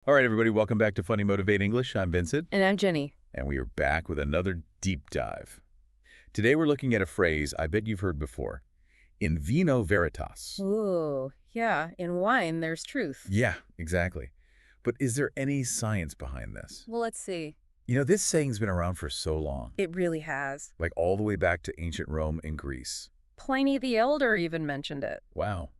All right, everybody, welcome back to Funny Motivate English. I'm Vincent, And I'm Jenny. and we are back with another deep dive. Today we're looking at a phrase I bet you've heard before, in vino veritas. Ooh, yeah. In wine, there's truth. Yeah, exactly. But is there any science behind this? Well, let's see. You know, this saying's been around for so long, It really has. like all the way back to ancient Rome and Greece. Pliny the Elder even mentioned it. Wow.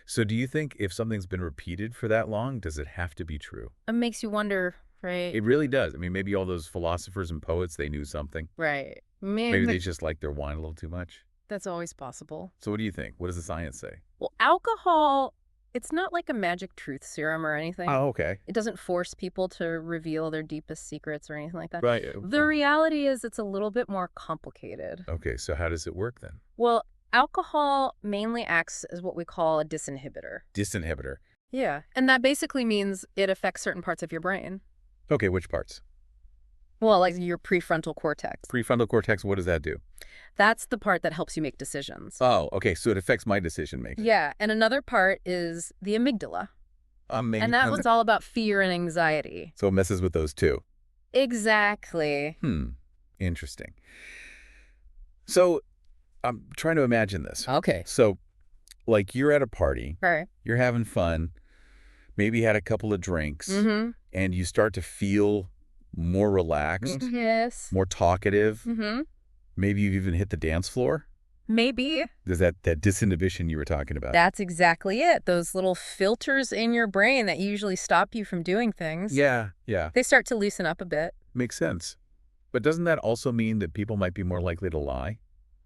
So do you think if something's been repeated for that long, does it have to be true? It makes you wonder, right? It really does. I mean, maybe all those philosophers and poets, they knew something. Right. Maybe they just liked their wine a little too much. That's always possible. So what do you think? What does the science say? Well, alcohol, it's not like a magic truth serum or anything. Oh, okay. It doesn't force people to reveal their deepest secrets or anything like that. Right. The reality is it's a little bit more complicated. Okay, so how does it work then? Well, alcohol mainly acts as what we call a disinhibitor. Disinhibitor. Yeah. And that basically means it affects certain parts of your brain. Okay, which parts? Well, like your prefrontal cortex. Prefrontal cortex, what does that do? That's the part that helps you make decisions. Oh, okay, so it affects my decision making. Yeah, and another part is the amygdala. And that one's all about fear and anxiety. So it messes with those too. Exactly. Interesting. So I'm trying to imagine this. Okay. So, like, you're at a party, Right. you're having fun, maybe had a couple of drinks, Mm-hmm. and you start to feel more relaxed, Yes. more talkative. Mm-hmm. Maybe you've even hit the dance floor. Maybe. There's that disinhibition you were talking about. That's exactly it. Those little filters in your brain that usually stop you from doing things. Yeah. They start to loosen up a bit. Makes sense. But doesn't that also mean that people might be more likely to lie?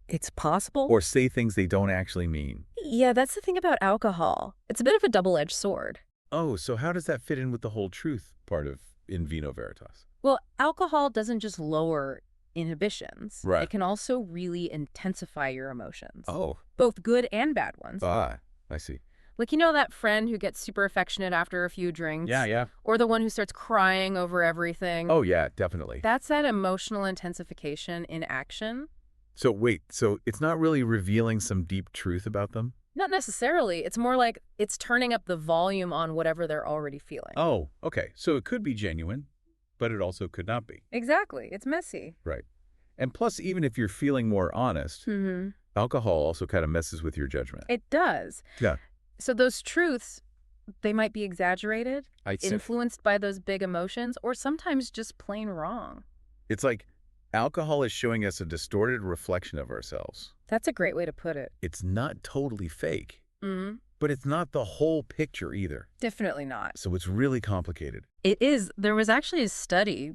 It's possible. Or say things they don't actually mean? Yeah, that's the thing about alcohol. It's a bit of a double-edged sword. Oh, so how does that fit in with the whole truth part of In Vino Veritas? Well, alcohol doesn't just lower inhibitions. Right. It can also really intensify your emotions. Oh. Both good and bad ones. I see. Like, you know that friend who gets super affectionate after a few drinks? Yeah. Or the one who starts crying over everything? Oh, yeah, definitely. That's that emotional intensification in action. So wait, so it's not really revealing some deep truth about them? Not necessarily. It's more like it's turning up the volume on whatever they're already feeling. Oh, okay. So it could be genuine, but it also could not be. Exactly. It's messy. Right. And plus, even if you're feeling more honest, Mm-hmm. alcohol also kind of messes with your judgment. It does. Yeah. So those truths, they might be exaggerated, influenced by those big emotions, or sometimes just plain wrong. It's like alcohol is showing us a distorted reflection of ourselves. That's a great way to put it. It's not totally fake, Mm-hmm. but it's not the whole picture either. Definitely not. So it's really complicated. It is. There was actually a study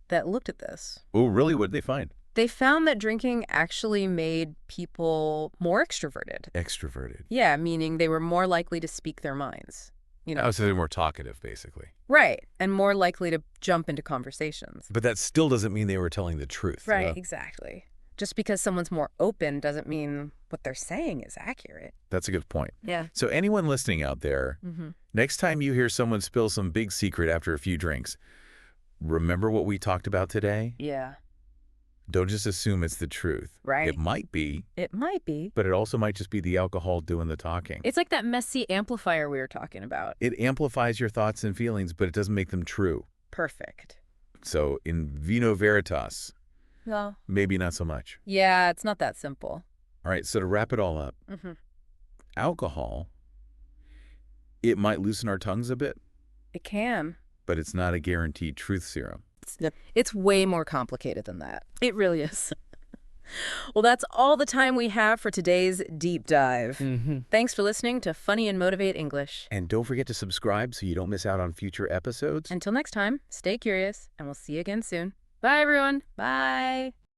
that looked at this. Oh, really? What did they find? They found that drinking actually made people more extroverted. Extroverted. Yeah, meaning they were more likely to speak their minds. You know. Oh, so they're more talkative, basically. Right. And more likely to jump into conversations. But that still doesn't mean they were telling the truth. Right, exactly. Just because someone's more open doesn't mean what they're saying is accurate. That's a good point. Yeah. So anyone listening out there, Mm-hmm. next time you hear someone spill some big secret after a few drinks, remember what we talked about today? Yeah. Don't just assume it's the truth. Right. It might be, It might be. but it also might just be the alcohol doing the talking. It's like that messy amplifier we were talking about. It amplifies your thoughts and feelings, but it doesn't make them true. Perfect. So in vino veritas, No. maybe not so much. Yeah, it's not that simple. All right, so to wrap it all up, Mm-hmm. alcohol, it might loosen our tongues a bit, It can. but it's not a guaranteed truth serum. It's way more complicated than that. It really is. Well, that's all the time we have for today's deep dive. Mm-hmm. Thanks for listening to Funny and Motivate English. And don't forget to subscribe so you don't miss out on future episodes. Until next time, stay curious, and we'll see you again soon. Bye, everyone. Bye.